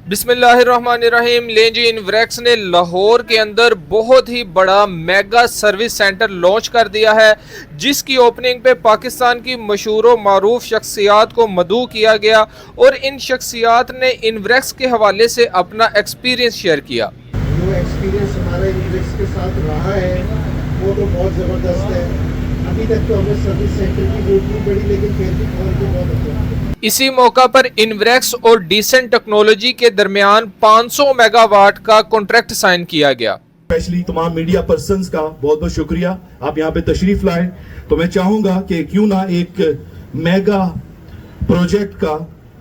बिस्मिल्लाहिर्रहमानिर्रहीम। लें जी, इन्वरेक्स ने लाहौर के अंदर बहुत ही बड़ा मेगा सर्विस सेंटर लॉन्च कर दिया है, जिसकी ओपनिंग पे पाकिस्तान की मशहूर व मारूफ शख्सियात को मदऊ किया गया और इन शख्सियात ने इन्वरेक्स के हवाले से अपना एक्सपीरियंस शेयर किया। जो एक्सपीरियंस हमारा इन्वरेक्स के साथ रहा है वो तो बहुत ज़बरदस्त है। अभी तक तो हमें सर्विस सेंटर की जरूरत नहीं पड़ी, लेकिन फिर भी फोन को बहुत अच्छा है। इसी मौका पर इन्वरेक्स और डिसेंट टेक्नोलॉजी के दरमियान 500 मेगावाट का कॉन्ट्रैक्ट साइन किया गया। स्पेशली तमाम मीडिया पर्सन्स का बहुत बहुत शुक्रिया, आप यहाँ पे तशरीफ लाए। तो मैं चाहूंगा कि क्यों ना एक मेगा प्रोजेक्ट का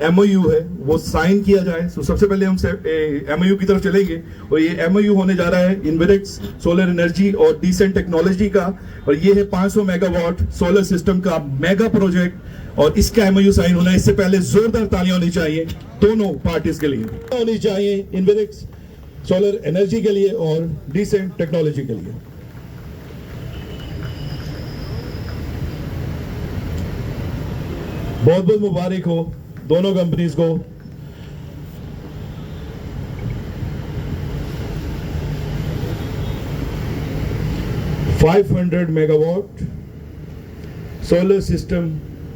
MOU है वो साइन किया जाए। तो सबसे पहले हम MOU की तरफ चलेंगे और ये MOU होने जा रहा है इन्वेरेक्स सोलर एनर्जी और डिसेंट टेक्नोलॉजी का, और ये है 500 मेगावाट सोलर सिस्टम का मेगा प्रोजेक्ट और इसका MOU साइन होना है। इससे पहले जोरदार तालियां होनी चाहिए दोनों पार्टीज के लिए, होनी चाहिए इन्वेरेक्स सोलर एनर्जी के लिए और डिसेंट टेक्नोलॉजी के लिए। बहुत बहुत मुबारक हो दोनों कंपनीज को। $500 मेगावाट सोलर सिस्टम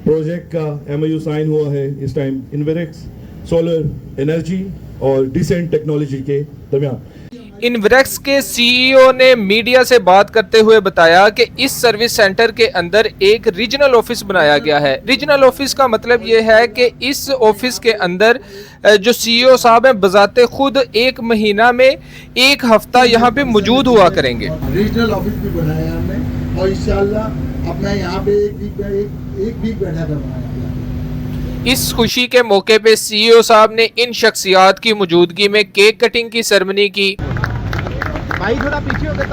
प्रोजेक्ट का MOU साइन हुआ है इस टाइम इन्वेरेक्स सोलर एनर्जी और डिसेंट टेक्नोलॉजी के दरमियान। इन्वरेक्स के CEO ने मीडिया से बात करते हुए बताया कि इस सर्विस सेंटर के अंदर एक रीजनल ऑफिस बनाया गया है। रीजनल ऑफिस का मतलब ये है कि इस ऑफिस के अंदर जो CEO साहब हैं बजाते खुद एक महीना में एक हफ्ता यहाँ पे मौजूद हुआ करेंगे। रीजनल ऑफिस भी बनाया हमने और इंशाल्लाह अपना यहाँ पे एक वीक बैठा कर बनाया। इस खुशी के मौके पे CEO साहब ने इन शख्सियात की मौजूदगी में केक कटिंग की सेरेमनी की। भाई थोड़ा पीछे होकर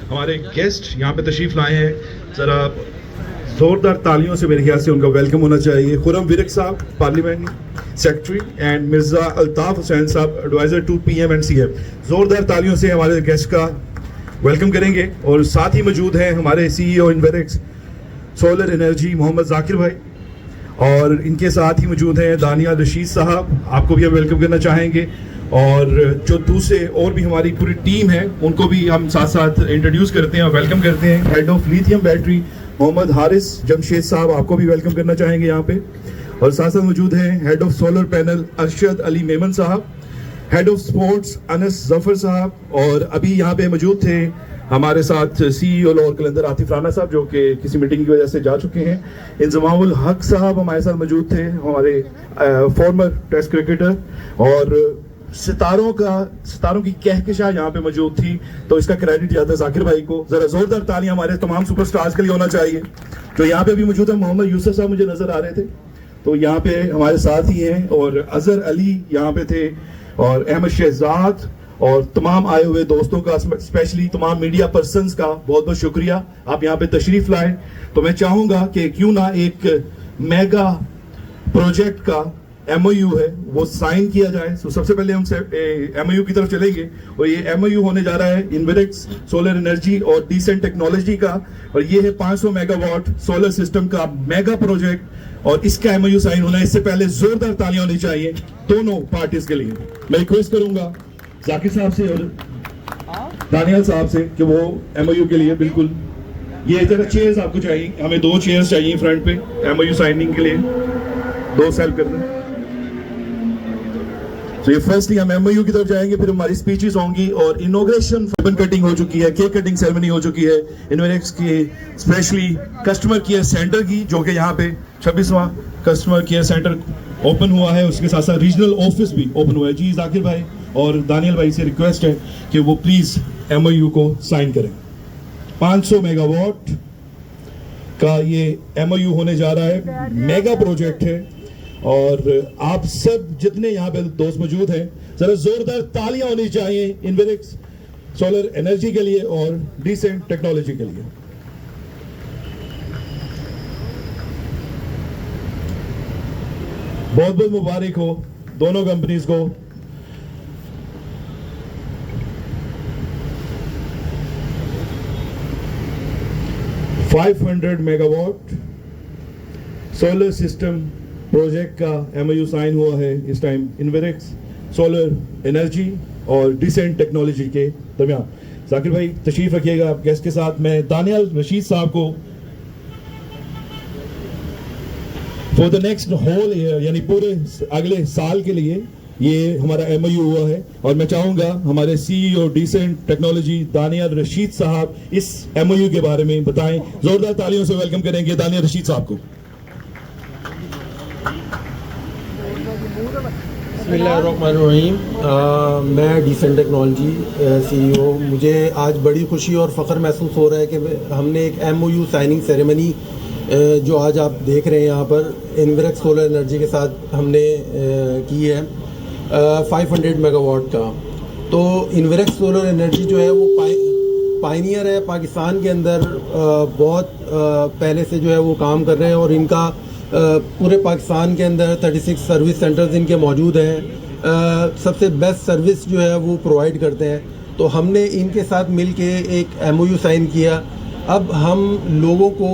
हमारे गेस्ट यहाँ पे तशरीफ लाए हैं, जरा जोरदार तालियों से मेरे ख्याल से उनका वेलकम होना चाहिए। Khurram Virk Sahab parliament secretary and Mirza Altaf Hussain Sahab adviser to PM and CM। जोरदार तालियों से हमारे गेस्ट का वेलकम करेंगे। और साथ ही मौजूद हैं हमारे CEO Inverex Solar energy Mohammad Zakir भाई, और इनके साथ ही मौजूद हैं दानियाल रशीद साहब, आपको भी हम वेलकम करना चाहेंगे। और जो दूसरे और भी हमारी पूरी टीम है उनको भी हम साथ साथ इंट्रोड्यूस करते हैं और वेलकम करते हैं। Head of lithium battery Mohammad Haris Jamshed sahab, आपको भी वेलकम करना चाहेंगे यहाँ पे। और साथ साथ मौजूद हैं head of solar panel Arshad Ali Memon Sahab, head of sports Anas Zafar Sahab, और अभी यहाँ पे मौजूद थे हमारे साथ CEO लाहौर कलंदर आतिफ राना साहब जो कि किसी मीटिंग की वजह से जा चुके हैं। इंजमामुल हक साहब हमारे साथ मौजूद थे, हमारे फॉर्मर टेस्ट क्रिकेटर, और सितारों की कहकशां यहाँ पे मौजूद थी, तो इसका क्रेडिट जाता है जाकिर भाई को। जरा जोरदार तालियां हमारे तमाम सुपरस्टार्स के लिए होना चाहिए। तो यहाँ पे भी मौजूद है मोहम्मद यूसुफ साहब, मुझे नजर आ रहे थे, तो यहाँ पे हमारे साथ ही हैं, और अजहर अली यहाँ पे थे, और अहमद शहजाद, और तमाम आए हुए दोस्तों का, स्पेशली तमाम मीडिया पर्सन्स का बहुत बहुत शुक्रिया, आप यहाँ पे तशरीफ लाए। तो मैं चाहूंगा कि क्यों ना एक मेगा प्रोजेक्ट का MOU है वो साइन किया जाए। तो सबसे पहले हम MOU की तरफ चलेंगे और ये MOU होने जा रहा है इन्वेरेक्स सोलर एनर्जी और डिसेंट टेक्नोलॉजी का, और ये है 500 मेगावाट सोलर सिस्टम का मेगा प्रोजेक्ट और इसका MOU साइन होना है। इससे पहले जोरदार तालियां होनी चाहिए दोनों पार्टीज के लिए। मैं रिक्वेस्ट करूंगा जाकिर साहब से और दानियाल साहब से कि वो MOU के लिए बिल्कुल ये जरा चेयर्स आपको चाहिए, हमें 2 चेयर्स चाहिए फ्रंट पे MOU साइनिंग के लिए, 2 सेल्फ कर दें। तो ये फर्स्टली हम MOU की तरफ जाएंगे, फिर हमारी स्पीचेस होंगी और इनॉग्रेशन रिबन कटिंग हो चुकी है, केक कटिंग सेरेमनी हो चुकी है इन्वेरेक्स की स्पेशली कस्टमर केयर सेंटर की, जो कि यहाँ पे 26वां कस्टमर केयर सेंटर ओपन हुआ है। उसके साथ साथ रीजनल ऑफिस भी ओपन हुआ है। जी जाकिर भाई और दानियल भाई से रिक्वेस्ट है कि वो प्लीज MOU को साइन करें। 500 मेगावाट का ये MOU होने जा रहा है, मेगा प्रोजेक्ट है, और आप सब जितने यहाँ पे दोस्त मौजूद हैं जरा जोरदार तालियां होनी चाहिए इन्वेरेक्स सोलर एनर्जी के लिए और डिसेंट टेक्नोलॉजी के लिए। बहुत बहुत मुबारक हो दोनों कंपनीज को। 500 मेगावाट सोलर सिस्टम प्रोजेक्ट का एमओयू साइन हुआ है इस टाइम इन्वेरेक्स सोलर एनर्जी और डिसेंट टेक्नोलॉजी के दरमियान। जाकिर भाई तशरीफ रखिएगा आप गेस्ट के साथ। मैं दानियाल रशीद साहब को for the next whole year यानी पूरे अगले साल के लिए ये हमारा एमओयू हुआ है और मैं चाहूंगा हमारे CEO Descent Technology Danial Rashid sahab इस एमओयू के बारे में बताएं। जोरदार तालियों से वेलकम करेंगे दानियाल रशीद साहब को। बिस्मिल्लाहिर्रहमानिर्रहीम। मैं डिसेंट टेक्नोलॉजी सीईओ। मुझे आज बड़ी खुशी और फ़ख्र महसूस हो रहा है कि हमने एक एमओयू साइनिंग सेरेमनी जो आज आप देख रहे हैं यहाँ पर इन्वेरेक्स सोलर एनर्जी के साथ हमने की है 500 मेगावाट का। तो इन्वेरेक्स सोलर एनर्जी जो है वो पायनियर है पाकिस्तान के अंदर। बहुत पहले से जो है वो काम कर रहे हैं और इनका पूरे पाकिस्तान के अंदर 36 सर्विस सेंटर्स इनके मौजूद हैं। सबसे बेस्ट सर्विस जो है वो प्रोवाइड करते हैं। तो हमने इनके साथ मिल के एक एमओयू साइन किया। अब हम लोगों को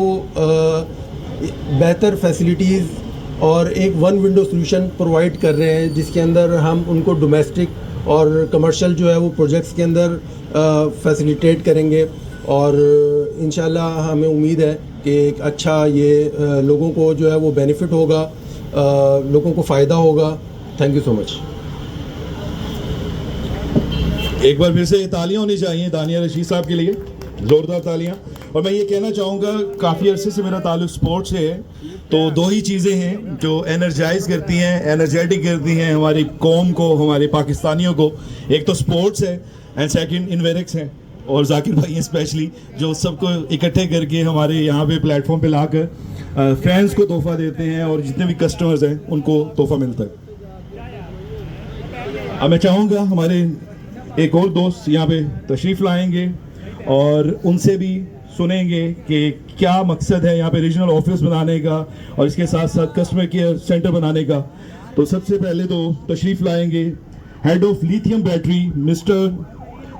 बेहतर फैसिलिटीज़ और एक वन विंडो सॉल्यूशन प्रोवाइड कर रहे हैं जिसके अंदर हम उनको डोमेस्टिक और कमर्शियल जो है वो प्रोजेक्ट्स के अंदर फैसिलिटेट करेंगे और इंशाल्लाह हमें उम्मीद है कि एक अच्छा ये लोगों को जो है वो बेनिफिट होगा, लोगों को फ़ायदा होगा। Thank you so much. एक बार फिर से तालियां होनी चाहिए दानियाल रशीद साहब के लिए, जोरदार तालियां। और मैं ये कहना चाहूँगा काफ़ी अरसे से मेरा ताल्लुक स्पोर्ट्स से है, तो दो ही चीज़ें हैं जो एनर्जाइज करती हैं, एनर्जेटिक करती हैं हमारी कौम को, हमारे पाकिस्तानियों को। एक तो स्पोर्ट्स है एंड सेकंड इन्वेरेक्स है और जाकिर भाई स्पेशली जो सबको इकट्ठे करके हमारे यहाँ पे प्लेटफॉर्म पे लाकर फैंस को तोहफा देते हैं और जितने भी कस्टमर्स हैं उनको तोहफा मिलता है। अब मैं चाहूँगा हमारे एक और दोस्त यहाँ पे तशरीफ़ लाएंगे और उनसे भी सुनेंगे कि क्या मकसद है यहाँ पे रीजनल ऑफिस बनाने का और इसके साथ साथ कस्टमर केयर सेंटर बनाने का। तो सबसे पहले तो तशरीफ़ लाएंगे head of lithium battery mister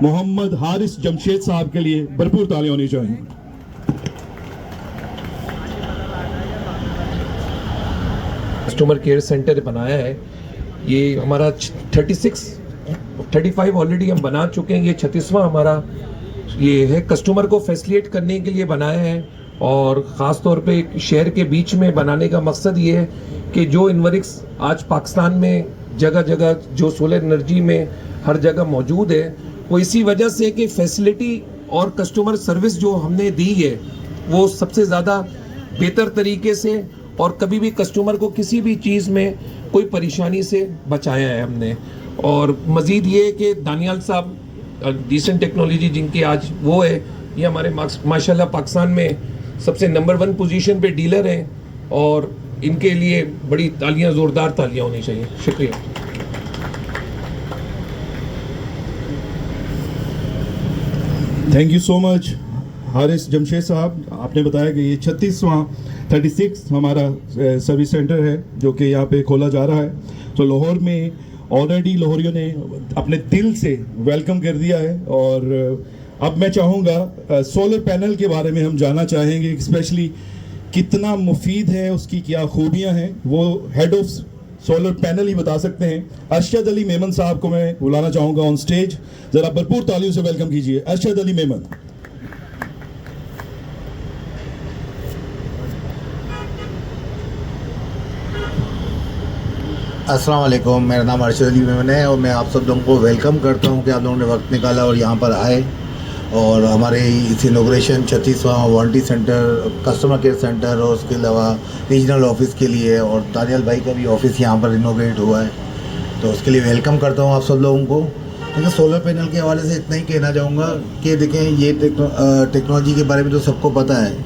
Mohammad Haris Jamshed sahab के लिए भरपूर तालियां होनी चाहिए। कस्टमर केयर सेंटर बनाया है। ये हमारा 35 ऑलरेडी हम बना चुके हैं। ये 36वां हमारा ये है। कस्टमर को फैसिलिटेट करने के लिए बनाया है और ख़ास तौर पे शहर के बीच में बनाने का मकसद ये है कि जो इन्वेरेक्स आज पाकिस्तान में जगह जगह जो सोलर एनर्जी में हर जगह मौजूद है वो इसी वजह से कि फैसिलिटी और कस्टमर सर्विस जो हमने दी है वो सबसे ज़्यादा बेहतर तरीके से और कभी भी कस्टमर को किसी भी चीज़ में कोई परेशानी से बचाया है हमने। और मज़ीद ये कि दानियाल साहब डिसेंट टेक्नोलॉजी जिनकी आज वो है, ये हमारे माशाल्लाह पाकिस्तान में सबसे नंबर 1 पोजीशन पे डीलर हैं और इनके लिए बड़ी तालियां, ज़ोरदार तालियां होनी चाहिए। शुक्रिया। Thank you so much Haris Jamshed साहब। आपने बताया कि ये 36 हमारा सर्विस सेंटर है जो कि यहाँ पे खोला जा रहा है। तो लाहौर में ऑलरेडी लाहौरियों ने अपने दिल से वेलकम कर दिया है और अब मैं चाहूँगा सोलर पैनल के बारे में हम जानना चाहेंगे, स्पेशली कितना मुफीद है, उसकी क्या खूबियाँ हैं, वो हेड ऑफ सोलर पैनल ही बता सकते हैं। अरशद अली मेमन साहब को मैं बुलाना चाहूँगा ऑन स्टेज। ज़रा भरपूर तालियों से वेलकम कीजिए अरशद अली मेमन। अस्सलाम वालेकुम, मेरा नाम अरशद अली मेमन है और मैं आप सब लोगों को वेलकम करता हूं कि आप लोगों ने वक्त निकाला और यहाँ पर आए और हमारे इस इनॉग्रेशन 36वां warranty centre, customer care centre और उसके अलावा रीजनल ऑफिस के लिए और दानियाल भाई का भी ऑफिस यहाँ पर इनॉग्रेट हुआ है, तो उसके लिए वेलकम करता हूँ आप सब लोगों को। लेकिन सोलर पैनल के हवाले से इतना ही कहना चाहूँगा कि देखें ये टेक्नोलॉजी के बारे में तो सबको पता है।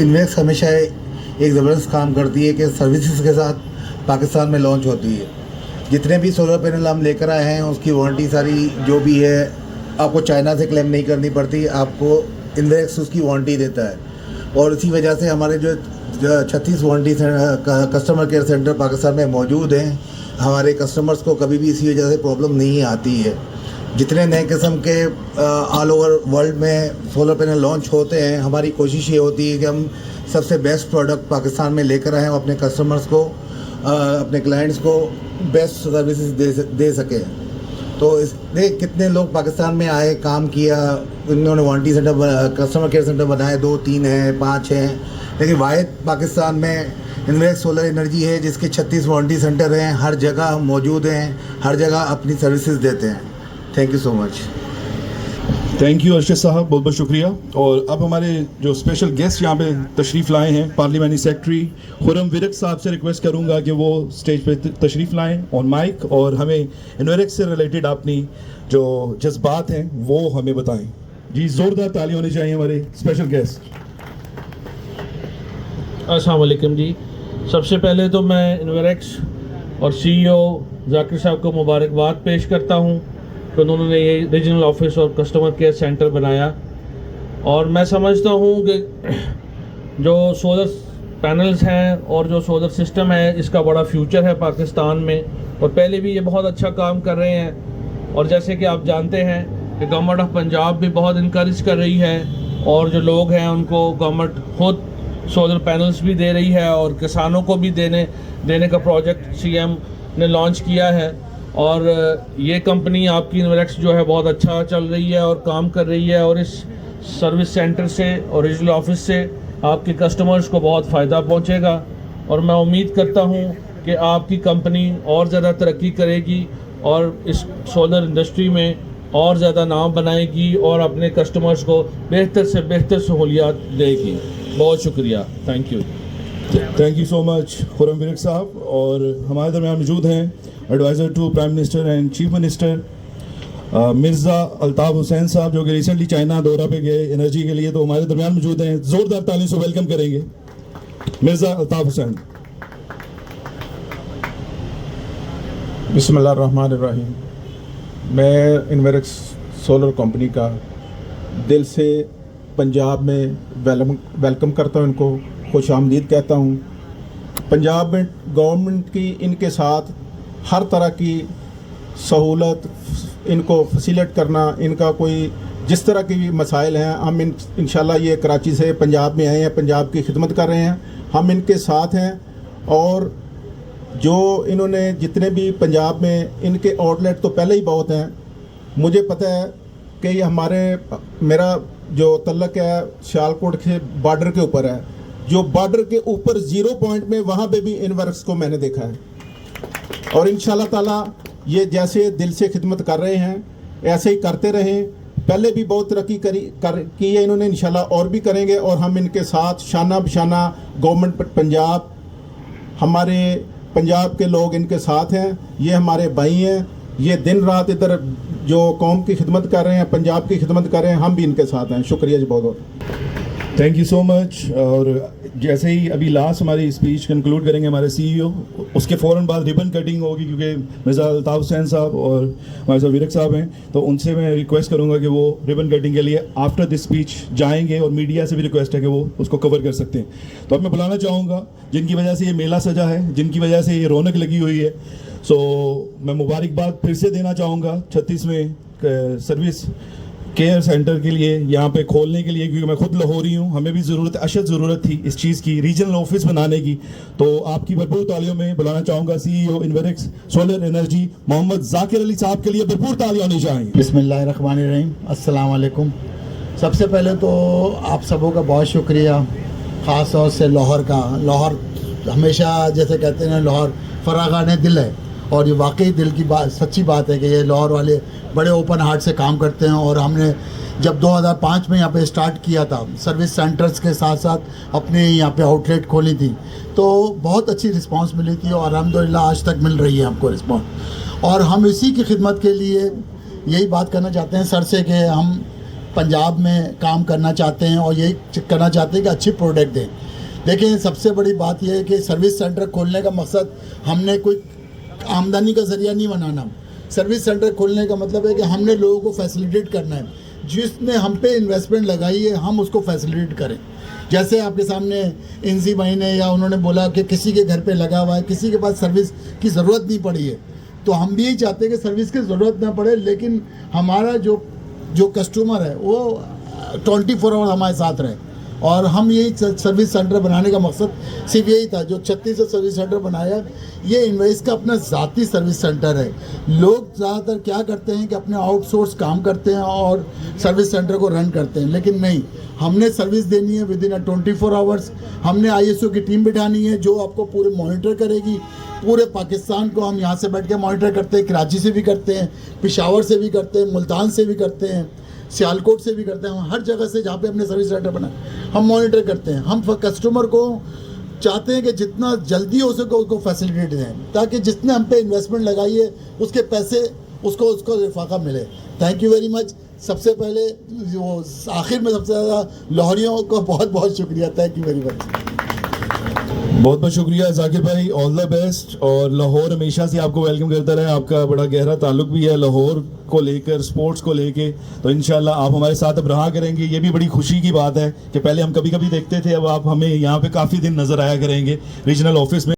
इन्वेक्स हमेशा एक ज़बरदस्त काम करती है कि सर्विसेज के साथ पाकिस्तान में लॉन्च होती है। जितने भी सोलर पैनल हम लेकर आए हैं उसकी वारंटी सारी जो भी है आपको चाइना से क्लेम नहीं करनी पड़ती, आपको इन्वेक्स उसकी वारंटी देता है। और इसी वजह से हमारे जो 36 warranty customer care centre Pakistan में मौजूद हैं, हमारे कस्टमर्स को कभी भी इसी वजह से प्रॉब्लम नहीं आती है। जितने नए किस्म के ऑल ओवर वर्ल्ड में सोलर पैनल लॉन्च होते हैं, हमारी कोशिश ये होती है कि हम सबसे बेस्ट प्रोडक्ट पाकिस्तान में लेकर आएँ और अपने कस्टमर्स को, अपने क्लाइंट्स को बेस्ट सर्विसेज दे सकें। तो इसने कितने लोग पाकिस्तान में आए, काम किया, इन्होंने warranty centre, customer care centre बनाए, 2 3 हैं, 5 हैं, लेकिन वाहिद पाकिस्तान में इन्वेक्स सोलर एनर्जी है जिसके 36 वारंटी सेंटर हैं, हर जगह मौजूद हैं, हर जगह अपनी सर्विसेज देते हैं। Thank you so much. Thank you Arshad साहब, बहुत बहुत शुक्रिया। और अब हमारे जो स्पेशल गेस्ट यहाँ पे तशरीफ़ लाए हैं, पार्लियामेंट्री सेक्रेटरी खुर्रम विरक साहब से रिक्वेस्ट करूँगा कि वो स्टेज पे तशरीफ़ लाएं ऑन माइक और हमें इन्वेक्स से रिलेटेड अपनी जो जज्बात हैं वो हमें बताएं। जी, ज़ोरदार ताली होनी चाहिए हमारे स्पेशल गेस्ट। अस्सलाम वालेकुम जी। सबसे पहले तो मैं इन्वेक्स और CEO जाकिर साहब को मुबारकबाद पेश करता हूँ कि उन्होंने ये रीजनल ऑफिस और कस्टमर केयर सेंटर बनाया। और मैं समझता हूँ कि जो सोलर पैनल्स हैं और जो सोलर सिस्टम है इसका बड़ा फ्यूचर है पाकिस्तान में, और पहले भी ये बहुत अच्छा काम कर रहे हैं। और जैसे कि आप जानते हैं कि गवर्नमेंट ऑफ पंजाब भी बहुत इनकरेज कर रही है और जो लोग हैं उनको गवर्नमेंट खुद सोलर पैनल्स भी दे रही है और किसानों को भी देने का प्रोजेक्ट CM ने लॉन्च किया है। और ये कंपनी आपकी इन्वेक्स जो है बहुत अच्छा चल रही है और काम कर रही है, और इस सर्विस सेंटर से और रीजनल ऑफिस से आपके कस्टमर्स को बहुत फ़ायदा पहुंचेगा। और मैं उम्मीद करता हूं कि आपकी कंपनी और ज़्यादा तरक्की करेगी और इस सोलर इंडस्ट्री में और ज़्यादा नाम बनाएगी और अपने कस्टमर्स को बेहतर से बेहतर सहूलियात देगी। बहुत शुक्रिया, thank you. Thank you so much Khurram Virk sahab. और हमारे दरमियान मौजूद हैं adviser to prime minister and chief minister Mirza Altaf Hussain sahab, जो कि रिसेंटली चाइना दौरा पे गए एनर्जी के लिए, तो हमारे दरमियान मौजूद हैं। ज़ोरदार तालियों से वेलकम करेंगे मिर्ज़ा अल्ताफ़ हुसैन। बिस्मिल्लाहिर्रहमानिर्रहीम। मैं इन्वेक्स सोलर कंपनी का दिल से पंजाब में वेलकम करता हूँ, इनको खुश आमदीद कहता हूँ। पंजाब में गवर्नमेंट की इनके साथ हर तरह की सहूलत, इनको फैसिलिटेट करना, इनका कोई जिस तरह की भी मसाइल हैं, हम इंशाल्लाह ये कराची से पंजाब में आए हैं, पंजाब की खिदमत कर रहे हैं, हम इनके साथ हैं। और जो इन्होंने जितने भी पंजाब में इनके आउटलेट तो पहले ही बहुत हैं, मुझे पता है कि ये मेरा जो तल्लक है सियालकोट के बॉर्डर के ऊपर है, जो बॉर्डर के ऊपर 0 पॉइंट में वहाँ पे भी इन्वेक्स को मैंने देखा है। और इंशाल्लाह ताला ये जैसे दिल से खिदमत कर रहे हैं ऐसे ही करते रहें। पहले भी बहुत तरक्की की है इन्होंने, इंशाल्लाह और भी करेंगे। और हम इनके साथ शाना बशाना गवर्नमेंट पंजाब, हमारे पंजाब के लोग इनके साथ हैं, ये हमारे भाई हैं, ये दिन रात इधर जो कौम की खिदमत कर रहे हैं, पंजाब की खिदमत कर रहे हैं, हम भी इनके साथ हैं। शुक्रिया जी, बहुत बहुत थैंक यू सो मच। और जैसे ही अभी लास्ट हमारी स्पीच कंक्लूड करेंगे हमारे CEO, उसके फ़ौरन बाद रिबन कटिंग होगी, क्योंकि मिर्ज़ा अल्ताफ़ हुसैन साहब और हमारे साथ विरक साहब हैं, तो उनसे मैं रिक्वेस्ट करूंगा कि वो रिबन कटिंग के लिए आफ्टर दिस स्पीच जाएंगे, और मीडिया से भी रिक्वेस्ट है कि वो उसको कवर कर सकते हैं। तो अब मैं बुलाना चाहूँगा जिनकी वजह से ये मेला सजा है, जिनकी वजह से ये रौनक लगी हुई है, सो मैं मुबारकबाद फिर से देना चाहूँगा 36वें सर्विस केयर सेंटर के लिए, यहाँ पे खोलने के लिए, क्योंकि मैं खुद लाहौरी हूँ, हमें भी अशद ज़रूरत थी इस चीज़ की, रीजनल ऑफिस बनाने की। तो आपकी भरपूर तालियों में बुलाना चाहूँगा CEO Inverex solar energy Mohammad Zakir Ali Sahab के लिए भरपूर तालियां होनी चाहिए। बिस्मिल्लाहिर्रहमानिर्रहीम, अस्सलाम वालेकुम। सबसे पहले तो आप सबों का बहुत शुक्रिया, ख़ास तौर से लाहौर का। लाहौर हमेशा जैसे कहते हैं लाहौर फरागाने दिल है, और ये वाकई दिल की बात, सच्ची बात है कि ये लाहौर वाले बड़े ओपन हार्ट से काम करते हैं। और हमने जब 2005 में यहाँ पे स्टार्ट किया था, सर्विस सेंटर्स के साथ साथ अपने यहाँ पे आउटलेट खोली थी, तो बहुत अच्छी रिस्पांस मिली थी और अल्हम्दुलिल्लाह आज तक मिल रही है हमको रिस्पांस। और हम इसी की खिदमत के लिए यही बात करना चाहते हैं सर से कि हम पंजाब में काम करना चाहते हैं और यही करना चाहते हैं कि अच्छी प्रोडक्ट दें। देखिए, सबसे बड़ी बात यह है कि सर्विस सेंटर खोलने का मकसद हमने कोई आमदनी का ज़रिया नहीं बनाना। सर्विस सेंटर खोलने का मतलब है कि हमने लोगों को फैसिलिटेट करना है, जिसने हम पे इन्वेस्टमेंट लगाई है हम उसको फैसिलिटेट करें। जैसे आपके सामने इंजी भाई ने या उन्होंने बोला कि किसी के घर पे लगा हुआ है, किसी के पास सर्विस की ज़रूरत नहीं पड़ी है, तो हम भी यही चाहते हैं कि सर्विस की ज़रूरत ना पड़े, लेकिन हमारा जो कस्टमर है वो 24 आवर हमारे साथ रहे। और हम यही सर्विस सेंटर बनाने का मकसद सिर्फ यही था। जो 36 सर्विस सेंटर बनाया, ये इनवॉइस का अपना ज़ाती सर्विस सेंटर है। लोग ज़्यादातर क्या करते हैं कि अपने आउटसोर्स काम करते हैं और सर्विस सेंटर को रन करते हैं, लेकिन नहीं, हमने सर्विस देनी है विद इन 24 आवर्स। हमने ISO की टीम बिठानी है जो आपको पूरे मॉनिटर करेगी। पूरे पाकिस्तान को हम यहाँ से बैठ के मॉनिटर करते हैं, कराची से भी करते हैं, पेशावर से भी करते हैं, मुल्तान से भी करते हैं, सियालकोट से भी करते हैं। हम हर जगह से जहाँ पे अपने सर्विस सेंटर बनाए हम मॉनिटर करते हैं। हम कस्टमर को चाहते हैं कि जितना जल्दी हो सके उसको फैसिलिटी दें, ताकि जितने हम पे इन्वेस्टमेंट लगाई है उसके पैसे उसको लिफाफा मिले। Thank you very much. सबसे पहले वो आखिर में सबसे ज़्यादा लाहौरियों को बहुत बहुत शुक्रिया। Thank you very much. बहुत बहुत शुक्रिया जाकिर भाई, ऑल द बेस्ट। और लाहौर हमेशा से आपको वेलकम करता रहे, आपका बड़ा गहरा ताल्लुक भी है लाहौर को लेकर, स्पोर्ट्स को लेके, तो इंशाल्लाह आप हमारे साथ अब रहा करेंगे। ये भी बड़ी खुशी की बात है कि पहले हम कभी कभी देखते थे, अब आप हमें यहाँ पे काफ़ी दिन नज़र आया करेंगे रीजनल ऑफिस में।